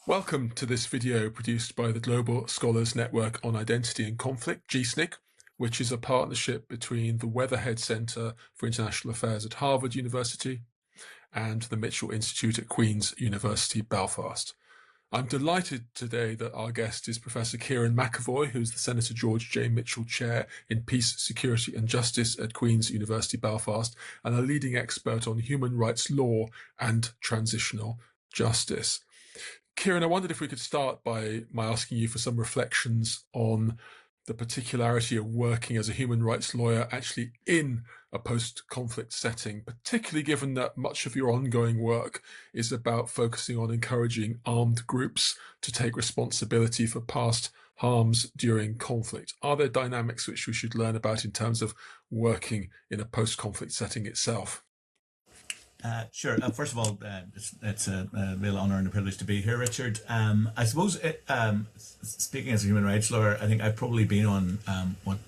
Welcome to this video produced by the Global Scholars Network on Identity and Conflict, GSNIC, which is a partnership between the Weatherhead Centre for International Affairs at Harvard University and the Mitchell Institute at Queen's University, Belfast. I'm delighted today that our guest is Professor Kieran McEvoy, who's the Senator George J. Mitchell Chair in Peace, Security and Justice at Queen's University, Belfast, and a leading expert on human rights law and transitional justice. Kieran, I wondered if we could start by asking you for some reflections on the particularity of working as a human rights lawyer actually in a post-conflict setting, particularly given that much of your ongoing work is about focusing on encouraging armed groups to take responsibility for past harms during conflict. Are there dynamics which we should learn about in terms of working in a post-conflict setting itself? Sure. First of all, it's a real honour and a privilege to be here, Richard. I suppose, speaking as a human rights lawyer, I think I've probably been on what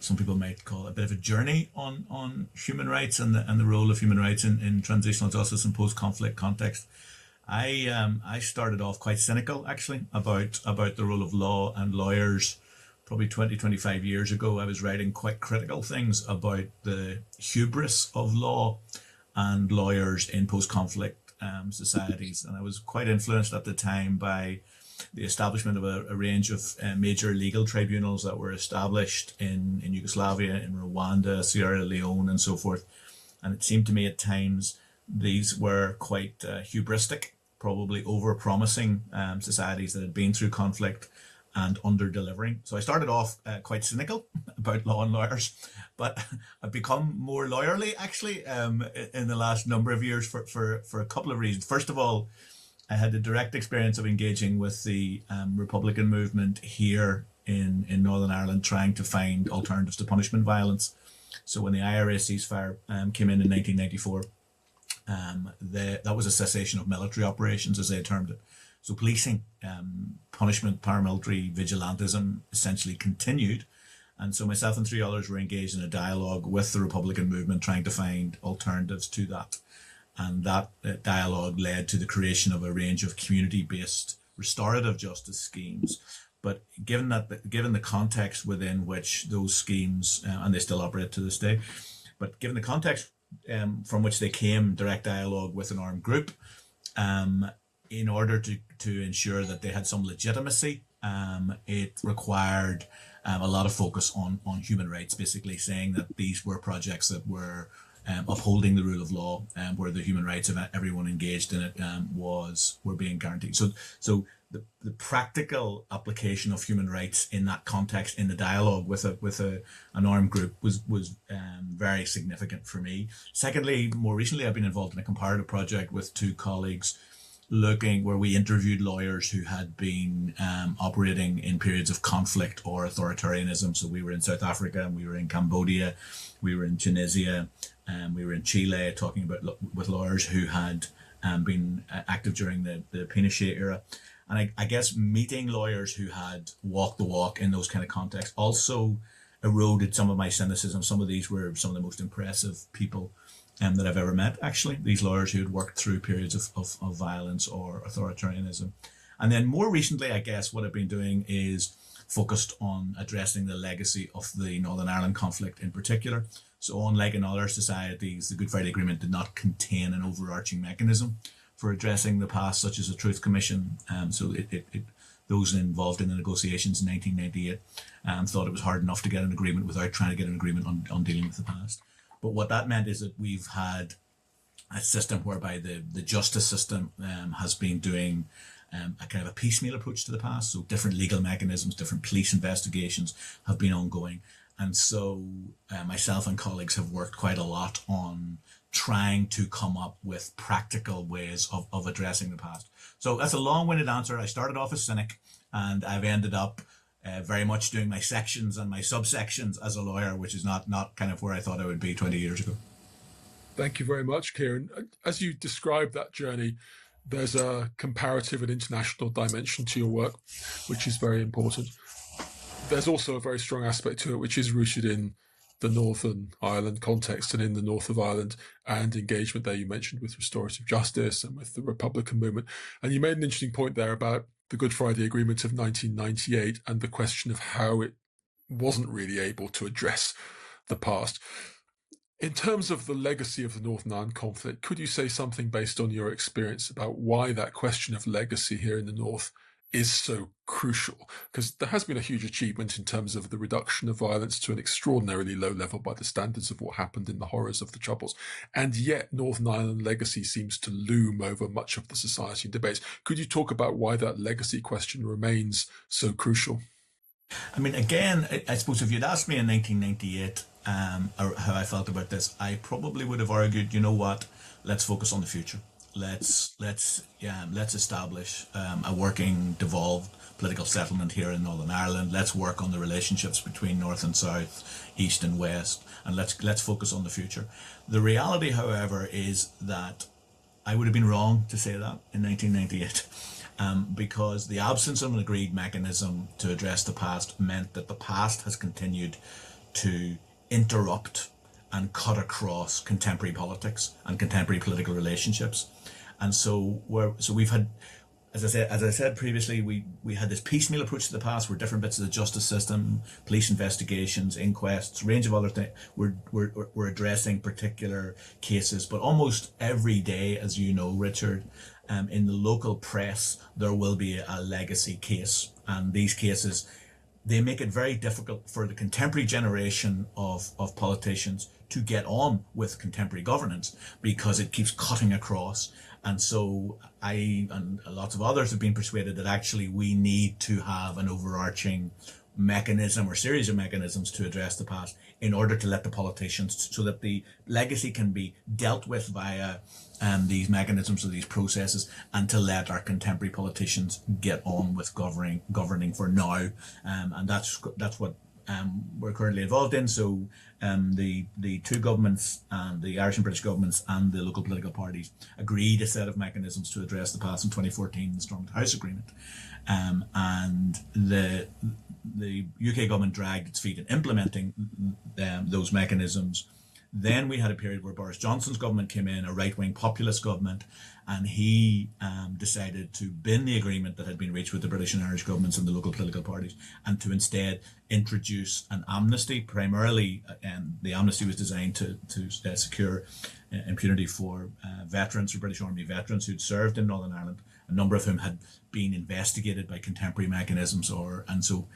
some people might call a bit of a journey on human rights and the role of human rights in transitional justice and post-conflict context. I started off quite cynical, actually, about the role of law and lawyers. Probably 25 years ago, I was writing quite critical things about the hubris of law and lawyers in post-conflict societies. And I was quite influenced at the time by the establishment of a range of major legal tribunals that were established in Yugoslavia, in Rwanda, Sierra Leone, and so forth. And it seemed to me at times these were quite hubristic, probably over-promising societies that had been through conflict and under-delivering. So I started off quite cynical about law and lawyers, but I've become more lawyerly, actually, in the last number of years for a couple of reasons. First of all, I had the direct experience of engaging with the Republican movement here in Northern Ireland, trying to find alternatives to punishment violence. So when the IRA ceasefire came in 1994, that was a cessation of military operations, as they termed it. So policing, punishment, paramilitary vigilantism essentially continued. And so myself and three others were engaged in a dialogue with the Republican movement, trying to find alternatives to that. And that dialogue led to the creation of a range of community-based restorative justice schemes. But given the context within which those schemes, and they still operate to this day, but given the context from which they came, direct dialogue with an armed group, in order to ensure that they had some legitimacy, it required a lot of focus on human rights, basically saying that these were projects that were upholding the rule of law, where the human rights of everyone engaged in it were being guaranteed. So the practical application of human rights in that context, in the dialogue with an armed group, was very significant for me. Secondly, more recently, I've been involved in a comparative project with two colleagues, where we interviewed lawyers who had been operating in periods of conflict or authoritarianism. So we were in South Africa, and we were in Cambodia, we were in Tunisia, we were in Chile, talking with lawyers who had been active during the Pinochet era. And I guess meeting lawyers who had walked the walk in those kind of contexts also eroded some of my cynicism. Some of these were some of the most impressive people that I've ever met, actually, these lawyers who had worked through periods of violence or authoritarianism. And then more recently, I guess what I've been doing is focused on addressing the legacy of the Northern Ireland conflict in particular. So unlike in other societies, the Good Friday Agreement did not contain an overarching mechanism for addressing the past, such as a Truth Commission. So those involved in the negotiations in 1998 thought it was hard enough to get an agreement without trying to get an agreement on dealing with the past. But what that meant is that we've had a system whereby the justice system has been doing a kind of a piecemeal approach to the past. So different legal mechanisms, different police investigations have been ongoing. And so myself and colleagues have worked quite a lot on trying to come up with practical ways of addressing the past. So that's a long-winded answer. I started off as cynic, and I've ended up very much doing my sections and my subsections as a lawyer, which is not kind of where I thought I would be 20 years ago. Thank you very much, Kieran. As you describe that journey, there's a comparative and international dimension to your work, which is very important. There's also a very strong aspect to it, which is rooted in the Northern Ireland context and in the north of Ireland, and engagement there you mentioned with restorative justice and with the Republican movement. And you made an interesting point there about the Good Friday Agreement of 1998 and the question of how it wasn't really able to address the past. In terms of the legacy of the Northern Ireland conflict, could you say something based on your experience about why that question of legacy here in the North is so crucial? Because there has been a huge achievement in terms of the reduction of violence to an extraordinarily low level by the standards of what happened in the horrors of the Troubles. And yet Northern Ireland legacy seems to loom over much of the society and debates. Could you talk about why that legacy question remains so crucial? I mean, again, I suppose if you'd asked me in 1998 or how I felt about this, I probably would have argued, you know what, let's focus on the future. Let's establish a working, devolved political settlement here in Northern Ireland. Let's work on the relationships between North and South, East and West, and let's focus on the future. The reality, however, is that I would have been wrong to say that in 1998. Because the absence of an agreed mechanism to address the past meant that the past has continued to interrupt and cut across contemporary politics and contemporary political relationships. And so we've had, as I said previously, we had this piecemeal approach to the past where different bits of the justice system, police investigations, inquests, range of other things, we're addressing particular cases. But almost every day, as you know, Richard, in the local press, there will be a legacy case. And these cases, they make it very difficult for the contemporary generation of politicians to get on with contemporary governance because it keeps cutting across. And so I and lots of others have been persuaded that actually we need to have an overarching mechanism or series of mechanisms to address the past in order to let the politicians, so that the legacy can be dealt with via these mechanisms or these processes, and to let our contemporary politicians get on with governing for now. And that's what we're currently involved in. So the two governments, and the Irish and British governments and the local political parties, agreed a set of mechanisms to address the past in 2014, the Stormont House Agreement. And the UK government dragged its feet in implementing those mechanisms. Then we had a period where Boris Johnson's government came in, a right-wing populist government, and he decided to bin the agreement that had been reached with the British and Irish governments and the local political parties, and to instead introduce an amnesty. Primarily, the amnesty was designed to secure impunity for veterans, or British Army veterans who'd served in Northern Ireland, a number of whom had been investigated by contemporary mechanisms, and so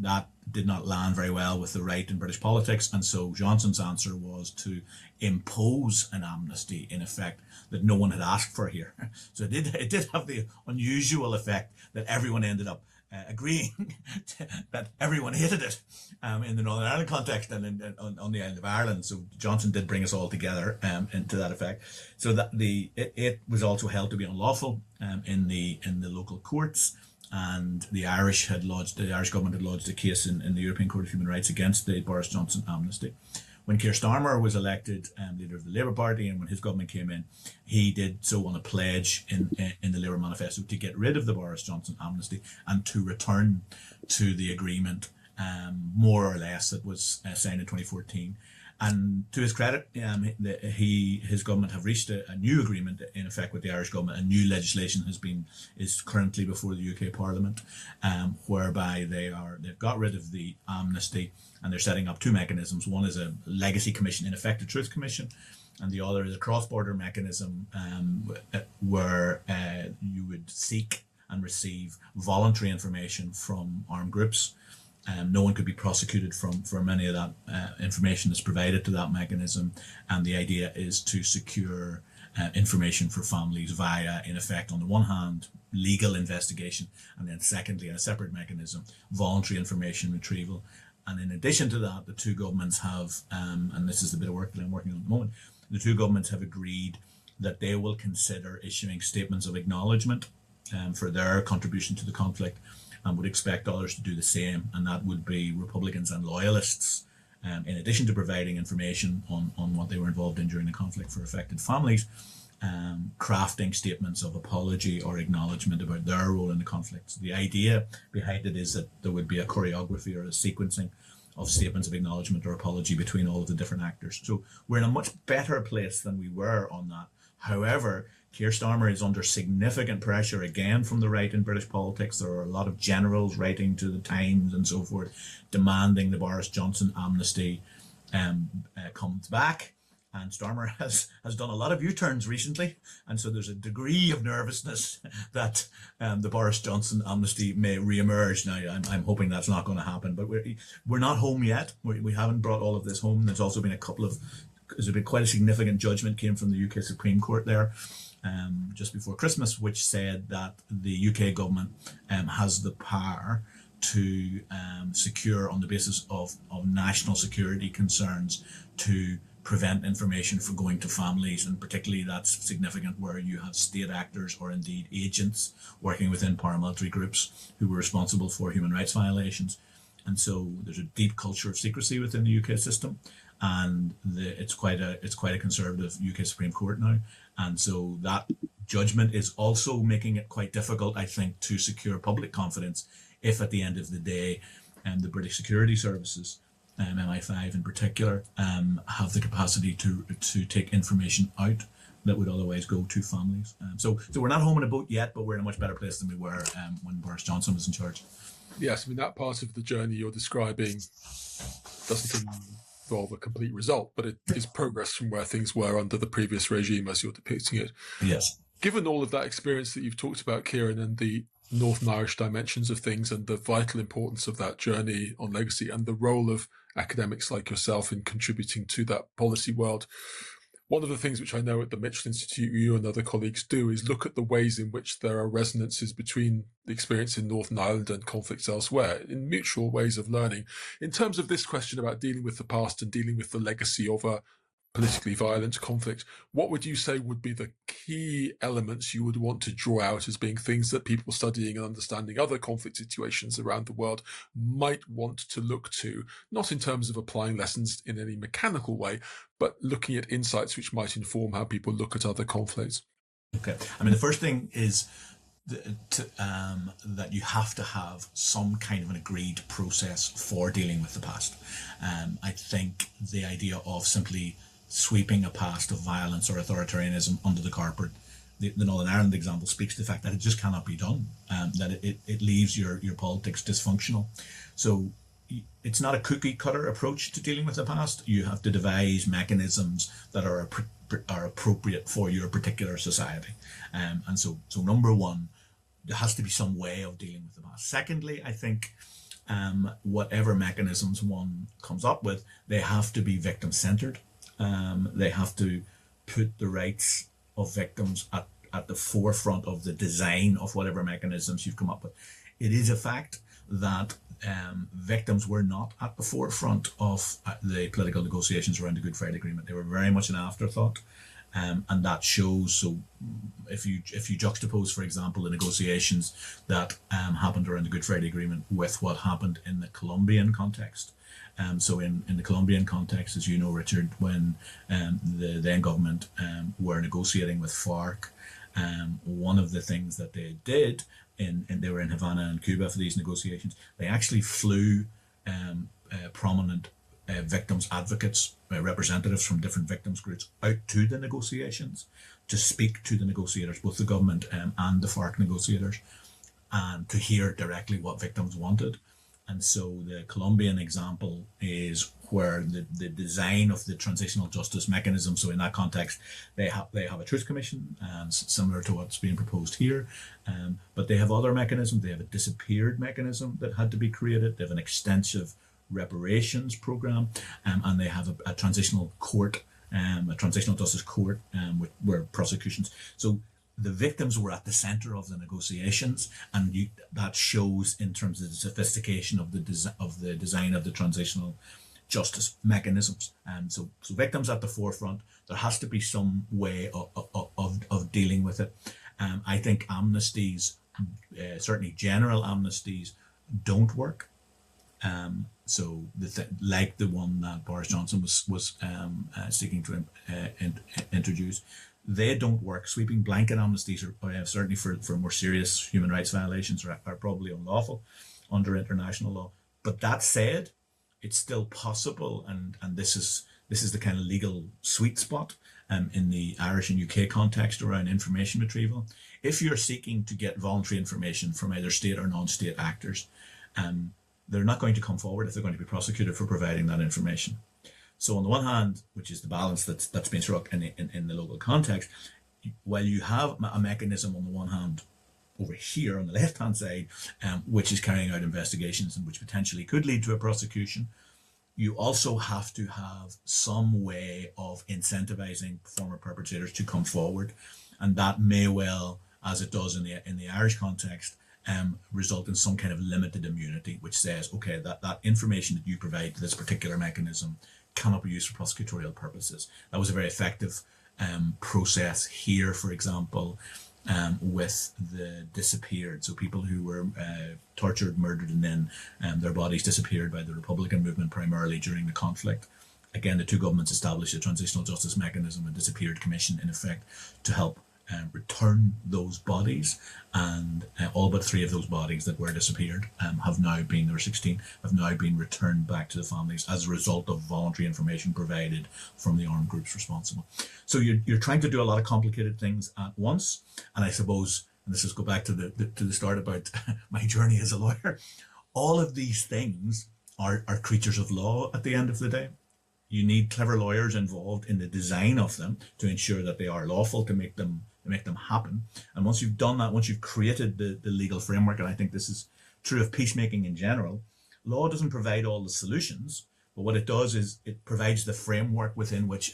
that did not land very well with the right in British politics. And so Johnson's answer was to impose an amnesty, in effect, that no one had asked for here. So it did have the unusual effect that everyone ended up agreeing that everyone hated it in the Northern Ireland context and on the island of Ireland. So Johnson did bring us all together into that effect. So that it was also held to be unlawful in the local courts, and the Irish government had lodged a case in the European Court of Human Rights against the Boris Johnson amnesty. When Keir Starmer was elected leader of the Labour Party, and when his government came in, he did so on a pledge in the Labour manifesto to get rid of the Boris Johnson amnesty and to return to the agreement, more or less, that was signed in 2014. And to his credit, his government have reached a new agreement in effect with the Irish government. A new legislation is currently before the UK Parliament, whereby they've got rid of the amnesty, and they're setting up two mechanisms. One is a legacy commission, in effect a truth commission, and the other is a cross-border mechanism where you would seek and receive voluntary information from armed groups. No one could be prosecuted from any of that information that's provided to that mechanism. And the idea is to secure information for families via, in effect, on the one hand, legal investigation, and then secondly, in a separate mechanism, voluntary information retrieval. And in addition to that, the two governments have, and this is the bit of work that I'm working on at the moment, the two governments have agreed that they will consider issuing statements of acknowledgement for their contribution to the conflict, and would expect others to do the same. And that would be Republicans and Loyalists, in addition to providing information on what they were involved in during the conflict for affected families, crafting statements of apology or acknowledgement about their role in the conflict. So the idea behind it is that there would be a choreography or a sequencing statements of acknowledgement or apology between all of the different actors. So we're in a much better place than we were on that. However, Keir Starmer is under significant pressure again from the right in British politics. There are a lot of generals writing to the Times and so forth, demanding the Boris Johnson amnesty comes back. And Starmer has done a lot of U-turns recently. And so there's a degree of nervousness that the Boris Johnson amnesty may re-emerge. Now, I'm hoping that's not going to happen, but we're not home yet. We haven't brought all of this home. There's also been there's been quite a significant judgment came from the UK Supreme Court there just before Christmas, which said that the UK government has the power to secure, on the basis of national security concerns, to prevent information from going to families, and particularly that's significant where you have state actors or indeed agents working within paramilitary groups who were responsible for human rights violations. And so there's a deep culture of secrecy within the UK system, and it's quite a conservative UK Supreme Court now. And so that judgment is also making it quite difficult, I think, to secure public confidence if at the end of the day the British security services, MI5 in particular, have the capacity to take information out that would otherwise go to families. So we're not home in a boat yet, but we're in a much better place than we were when Boris Johnson was in charge. Yes, I mean, that part of the journey you're describing doesn't involve a complete result, but it is progress from where things were under the previous regime as you're depicting it. Yes. Given all of that experience that you've talked about, Kieran, and the Northern Irish dimensions of things and the vital importance of that journey on legacy and the role of academics like yourself in contributing to that policy world, one of the things which I know at the Mitchell Institute you and other colleagues do is look at the ways in which there are resonances between the experience in Northern Ireland and conflicts elsewhere, in mutual ways of learning. In terms of this question about dealing with the past and dealing with the legacy of a politically violent conflict, what would you say would be the key elements you would want to draw out as being things that people studying and understanding other conflict situations around the world might want to look to, not in terms of applying lessons in any mechanical way, but looking at insights which might inform how people look at other conflicts? Okay. I mean, the first thing is that you have to have some kind of an agreed process for dealing with the past. I think the idea of simply sweeping a past of violence or authoritarianism under the carpet, the Northern Ireland example speaks to the fact that it just cannot be done, that it leaves your politics dysfunctional. So it's not a cookie cutter approach to dealing with the past. You have to devise mechanisms that are appropriate for your particular society. And so number one, there has to be some way of dealing with the past. Secondly, I think whatever mechanisms one comes up with, they have to be victim-centered. They have to put the rights of victims at the forefront of the design of whatever mechanisms you've come up with. It is a fact that victims were not at the forefront of the political negotiations around the Good Friday Agreement. They were very much an afterthought, and that shows. So if you juxtapose, for example, the negotiations that happened around the Good Friday Agreement with what happened in the Colombian context. So in the Colombian context, as you know, Richard, when the then government were negotiating with FARC, one of the things that they did, they were in Havana and Cuba for these negotiations, they actually flew prominent victims advocates, representatives from different victims groups out to the negotiations to speak to the negotiators, both the government and the FARC negotiators, and to hear directly what victims wanted. And so the Colombian example is where the design of the transitional justice mechanism. So in that context, they have a truth commission, similar to what's being proposed here. But they have other mechanisms. They have a disappeared mechanism that had to be created. They have an extensive reparations program, and they have a transitional court, a transitional justice court, where prosecutions. So the victims were at the center of the negotiations, and that shows in terms of the sophistication of the design of the transitional justice mechanisms. So victims at the forefront. There has to be some way of dealing with it. I think amnesties, certainly general amnesties, don't work. So like the one that Boris Johnson was seeking to introduce, they don't work. Sweeping blanket amnesties are certainly for more serious human rights violations are probably unlawful under international law. But that said, it's still possible, and this is the kind of legal sweet spot in the Irish and UK context around information retrieval. If you're seeking to get voluntary information from either state or non-state actors, they're not going to come forward if they're going to be prosecuted for providing that information. So on the one hand, which is the balance that's been struck in the local context, while you have a mechanism on the one hand over here on the left-hand side, which is carrying out investigations and which potentially could lead to a prosecution, you also have to have some way of incentivizing former perpetrators to come forward, and that may well, as it does in the Irish context, result in some kind of limited immunity, which says, okay, that information that you provide to this particular mechanism cannot be used for prosecutorial purposes. That was a very effective process here, for example, with the disappeared, so people who were tortured, murdered, and then their bodies disappeared by the Republican movement primarily during the conflict. Again, the two governments established a transitional justice mechanism, a disappeared commission in effect, to help return those bodies, and all but 3 of those bodies that were disappeared have now been, there were 16, have now been returned back to the families as a result of voluntary information provided from the armed groups responsible. So you're trying to do a lot of complicated things at once, and I suppose, and this is go back to the start about my journey as a lawyer, all of these things are creatures of law at the end of the day. You need clever lawyers involved in the design of them to ensure that they are lawful, to make them happen. And once you've done that, once you've created the legal framework, and I think this is true of peacemaking in general, law doesn't provide all the solutions, but what it does is it provides the framework within which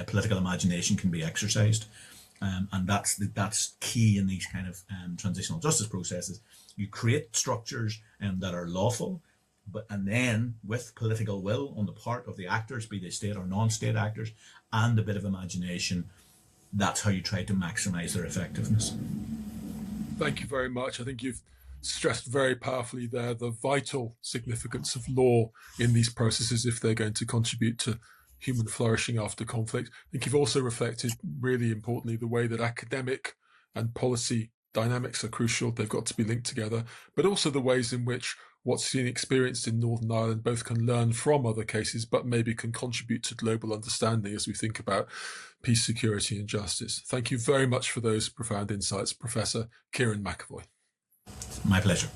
political imagination can be exercised. And that's key in these kind of transitional justice processes. You create structures that are lawful, and then with political will on the part of the actors, be they state or non-state actors, and a bit of imagination, that's how you try to maximize their effectiveness. Thank you very much. I think you've stressed very powerfully there the vital significance of law in these processes if they're going to contribute to human flourishing after conflict. I think you've also reflected, really importantly, the way that academic and policy dynamics are crucial. They've got to be linked together, but also the ways in which what's been experienced in Northern Ireland both can learn from other cases, but maybe can contribute to global understanding as we think about peace, security, and justice. Thank you very much for those profound insights, Professor Kieran McEvoy. My pleasure.